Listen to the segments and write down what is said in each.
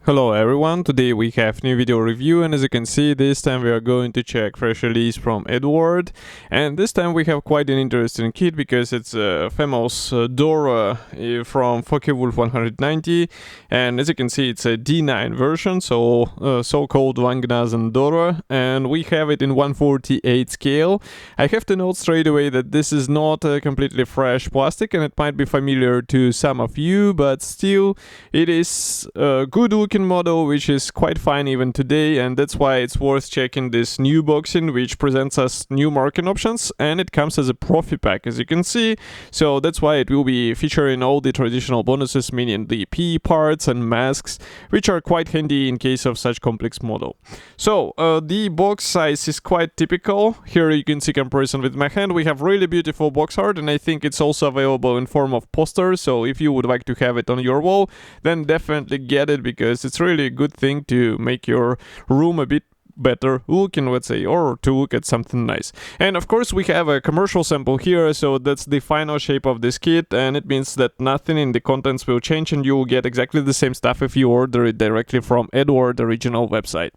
Hello everyone, today we have new video review, and as you can see, this time we are going to check fresh release from Eduard. And this time we have quite an interesting kit because it's a famous Dora from Focke-Wulf 190, and as you can see it's a D9 version, so so-called Wangnazen Dora, and we have it in 148 scale. I have to note straight away that this is not a completely fresh plastic, and it might be familiar to some of you, but still it is a good looking model which is quite fine even today, and that's why it's worth checking this new boxing which presents us new marking options, and it comes as a Profipack as you can see, so that's why it will be featuring all the traditional bonuses, meaning the P parts and masks, which are quite handy in case of such complex model. So the box size is quite typical. Here you can see comparison with my hand. We have really beautiful box art, and I think it's also available in form of poster, so if you would like to have it on your wall, then definitely get it, because it's really a good thing to make your room a bit better looking, let's say, or to look at something nice. And of course we have a commercial sample here, so that's the final shape of this kit, and it means that nothing in the contents will change, and you will get exactly the same stuff if you order it directly from Eduard original website.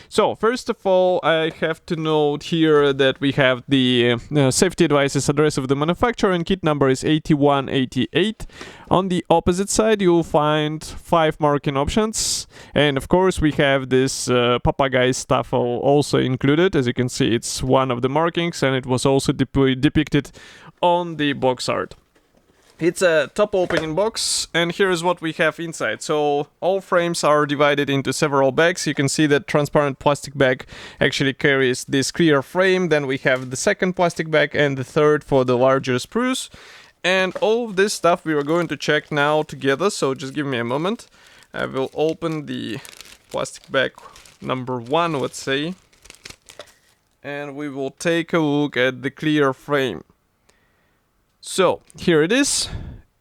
So first of all, I have to note here that we have the safety advices address of the manufacturer, and kit number is 8188. On the opposite side you will find 5 marking options, and of course we have this papagay stuff also included. As you can see, it's one of the markings, and it was also depicted on the box art. It's a top opening box, and here's what we have inside. So all frames are divided into several bags. You can see that transparent plastic bag actually carries this clear frame. Then we have the second plastic bag and the third for the larger spruce. And all of this stuff we are going to check now together, so just give me a moment. I will open the plastic bag number 1, let's say, and we will take a look at the clear frame. So here it is.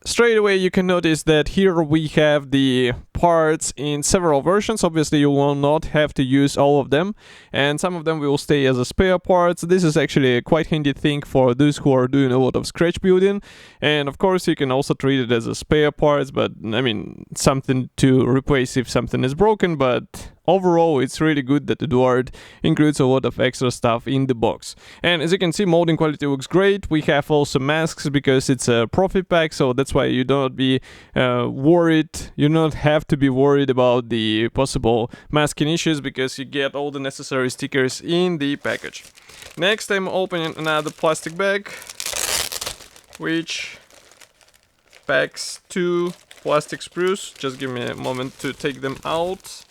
Straight away you can notice that here we have the parts in several versions. Obviously you will not have to use all of them, and some of them will stay as a spare parts. This is actually a quite handy thing for those who are doing a lot of scratch building, and of course you can also treat it as a spare parts, but I mean something to replace if something is broken. But overall it's really good that Eduard includes a lot of extra stuff in the box. And as you can see, molding quality looks great. We have also masks because it's a Profipack, so that's why you don't be worried. You don't have to be worried about the possible masking issues, because you get all the necessary stickers in the package. Next, I'm opening another plastic bag which packs 2 plastic sprues. Just give me a moment to take them out.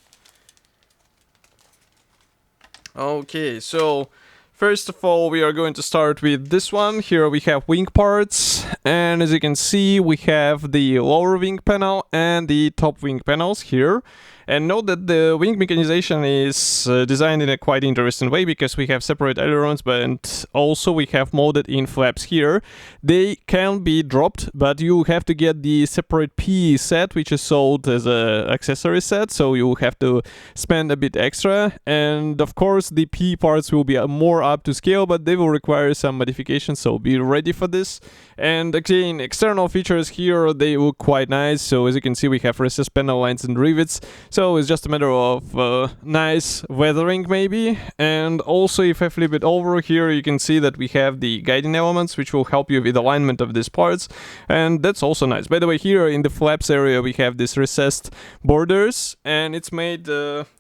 Okay, so first of all we are going to start with this one. Here we have wing parts, and as you can see we have the lower wing panel and the top wing panels here. And note that the wing mechanization is designed in a quite interesting way, because we have separate ailerons, but also we have molded in flaps here. They can be dropped, but you have to get the separate P set, which is sold as an accessory set, so you have to spend a bit extra. And of course the P parts will be more up to scale, but they will require some modifications, so be ready for this. And again, external features here, they look quite nice. So as you can see we have recessed panel lines and rivets, so it's just a matter of nice weathering maybe. And also if I flip it over here, you can see that we have the guiding elements which will help you with alignment of these parts, and that's also nice. By the way, here in the flaps area we have these recessed borders, and it's made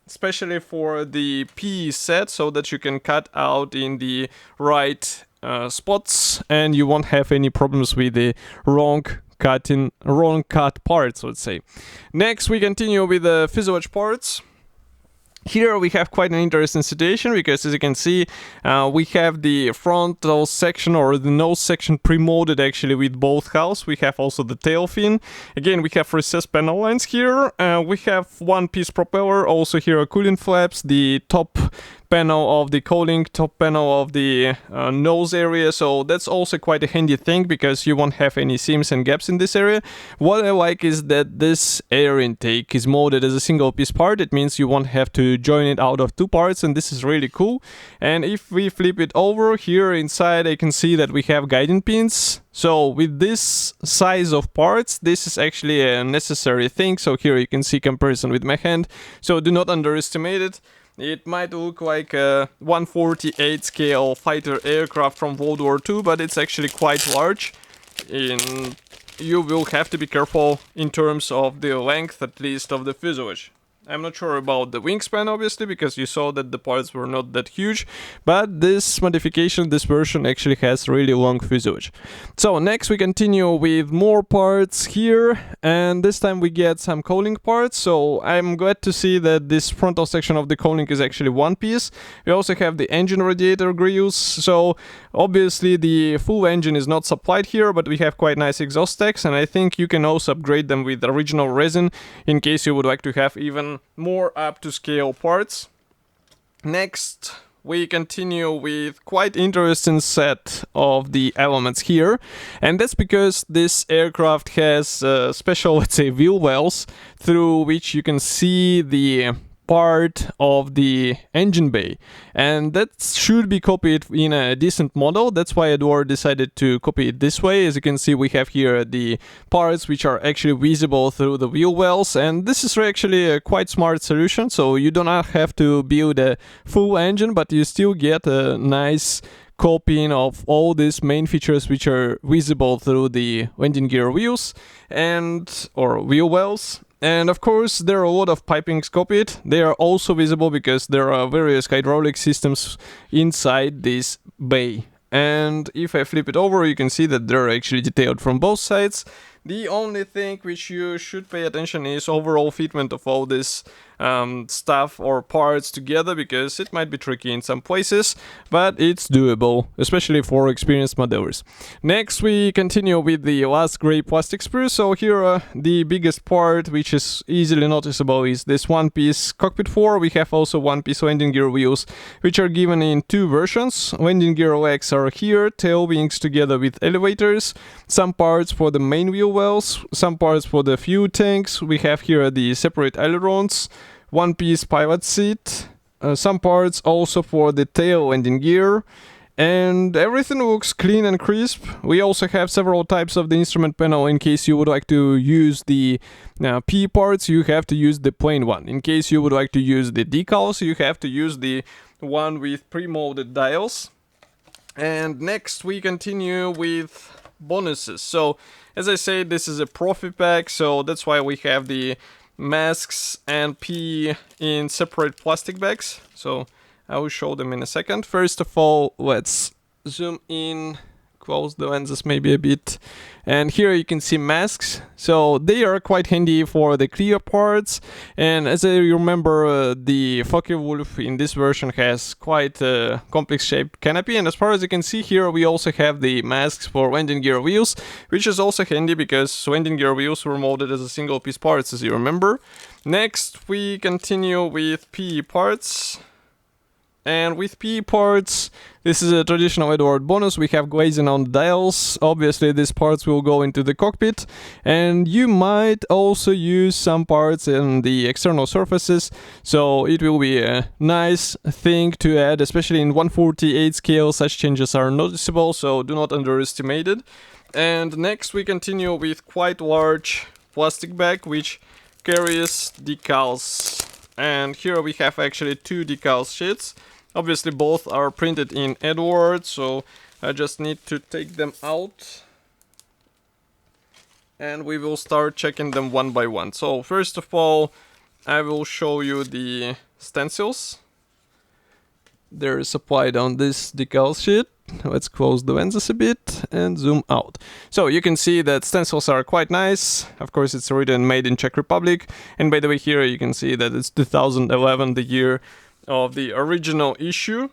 especially for the P set, so that you can cut out in the right spots, and you won't have any problems with the wrong cut parts, let's say. Next we continue with the fuselage parts. Here we have quite an interesting situation, because as you can see we have the frontal section, or the nose section, pre-molded actually with both hulls. We have also the tail fin. Again, we have recessed panel lines here. We have one piece propeller, also here are cooling flaps. The top panel of the cowling, top panel of the nose area, so that's also quite a handy thing because you won't have any seams and gaps in this area. What I like is that this air intake is molded as a single piece part. It means you won't have to join it out of two parts, and this is really cool. And if we flip it over here inside, I can see that we have guiding pins. So with this size of parts, this is actually a necessary thing. So here you can see comparison with my hand, so do not underestimate it. It might look like a 1/48 scale fighter aircraft from World War II, but it's actually quite large. You will have to be careful in terms of the length, at least, of the fuselage. I'm not sure about the wingspan, obviously, because you saw that the parts were not that huge, but this modification, this version actually has really long fuselage. So next we continue with more parts here, and this time we get some cowling parts. So I'm glad to see that this frontal section of the cowling is actually one piece. We also have the engine radiator grills, so obviously the full engine is not supplied here, but we have quite nice exhaust stacks, and I think you can also upgrade them with original resin in case you would like to have even more up to scale parts. Next we continue with quite interesting set of the elements here, and that's because this aircraft has special, let's say, wheel wells through which you can see the part of the engine bay, and that should be copied in a decent model. That's why Eduard decided to copy it this way. As you can see, we have here the parts which are actually visible through the wheel wells, and this is actually a quite smart solution. So you do not have to build a full engine, but you still get a nice copying of all these main features which are visible through the landing gear wheels or wheel wells. And of course, there are a lot of pipings copied. They are also visible because there are various hydraulic systems inside this bay. And if I flip it over, you can see that they're actually detailed from both sides. The only thing which you should pay attention is overall fitment of all this stuff or parts together, because it might be tricky in some places, but it's doable, especially for experienced modelers. Next we continue with the last gray plastic sprue. So here the biggest part, which is easily noticeable, is this one piece cockpit floor. We have also one piece landing gear wheels, which are given in two versions. Landing gear legs are here, tail wings together with elevators, some parts for the main wheel wells, some parts for the fuel tanks. We have here the separate ailerons, one piece pilot seat, some parts also for the tail landing gear, and everything looks clean and crisp. We also have several types of the instrument panel. In case you would like to use the P parts, you have to use the plain one. In case you would like to use the decals, you have to use the one with pre-molded dials. And next we continue with bonuses. So as I said, this is a Profipack, so that's why we have the masks and P in separate plastic bags. So I will show them in a second. First of all, let's zoom in, close the lenses maybe a bit, and here you can see masks. So they are quite handy for the clear parts, and as I remember, the Focke-Wulf in this version has quite a complex shaped canopy, and as far as you can see here, we also have the masks for landing gear wheels, which is also handy because landing gear wheels were molded as a single piece parts, as you remember. Next we continue with PE parts. And with PE parts, this is a traditional Eduard bonus. We have glazing on the dials. Obviously, these parts will go into the cockpit. And you might also use some parts in the external surfaces. So it will be a nice thing to add, especially in 1/48 scale. Such changes are noticeable, so do not underestimate it. And next we continue with quite large plastic bag, which carries decals. And here we have actually two decal sheets. Obviously both are printed in Eduard, so I just need to take them out. And we will start checking them one by one. So first of all, I will show you the stencils. They're supplied on this decal sheet. Let's close the lenses a bit and zoom out. So you can see that stencils are quite nice. Of course, it's written made in Czech Republic. And by the way, here you can see that it's 2011, the year of the original issue.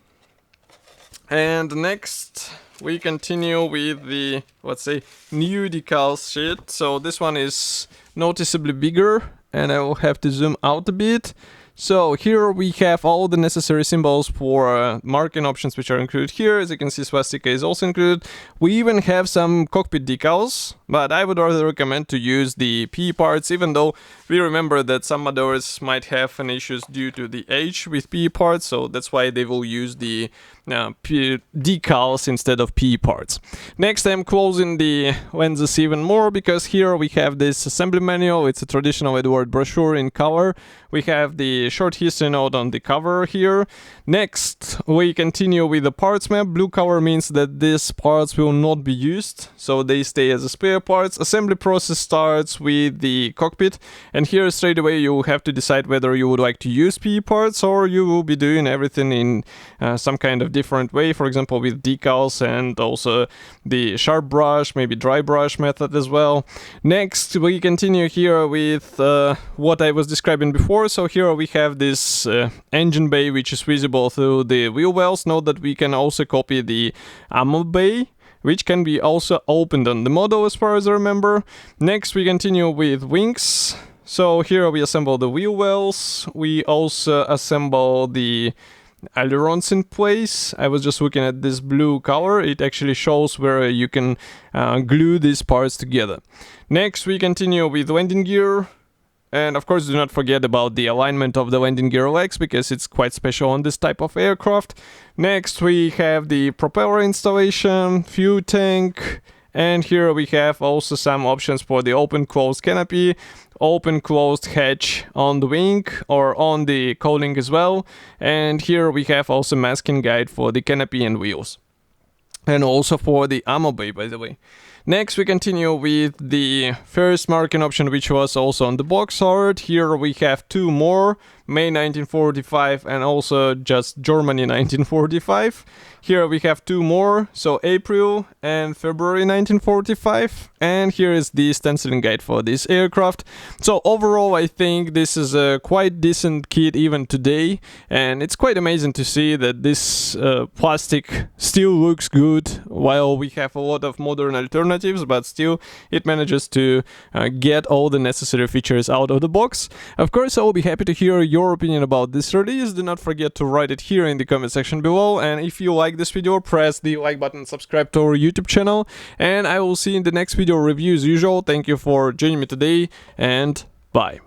And next we continue with the, let's say, new decal sheet. So this one is noticeably bigger, and I will have to zoom out a bit. So here we have all the necessary symbols for marking options which are included here. As you can see, swastika is also included. We even have some cockpit decals, but I would rather recommend to use the P parts, even though we remember that some models might have an issues due to the H with P parts, so that's why they will use the P decals instead of P parts. Next, I'm closing the lenses even more because here we have this assembly manual. It's a traditional Eduard brochure in color. We have the short history note on the cover here. Next, we continue with the parts map. Blue color means that these parts will not be used, so they stay as a spare parts. Assembly process starts with the cockpit, and here straight away you have to decide whether you would like to use P parts or you will be doing everything in some kind of different way, for example with decals and also the sharp brush, maybe dry brush method as well. Next, we continue here with what I was describing before. So here we have this engine bay which is visible through the wheel wells. Note that we can also copy the ammo bay, which can be also opened on the model as far as I remember. Next, we continue with wings. So here we assemble the wheel wells. We also assemble the ailerons in place. I was just looking at this blue color. It actually shows where you can glue these parts together. Next, we continue with landing gear. And of course, do not forget about the alignment of the landing gear legs, because it's quite special on this type of aircraft. Next, we have the propeller installation, fuel tank, and here we have also some options for the open-closed canopy, open-closed hatch on the wing or on the cowling as well. And here we have also masking guide for the canopy and wheels. And also for the ammo bay, by the way. Next, we continue with the first marking option, which was also on the box art. Here we have two more, May 1945 and also just Germany 1945. Here we have two more, so April and February 1945. And here is the stenciling guide for this aircraft. So overall, I think this is a quite decent kit even today. And it's quite amazing to see that this plastic still looks good while we have a lot of modern alternatives, but still it manages to get all the necessary features out of the box. Of course, I will be happy to hear your opinion about this release. Do not forget to write it here in the comment section below. And if you like this video, press the like button, subscribe to our YouTube channel, and I will see you in the next video review as usual. Thank you for joining me today, and bye.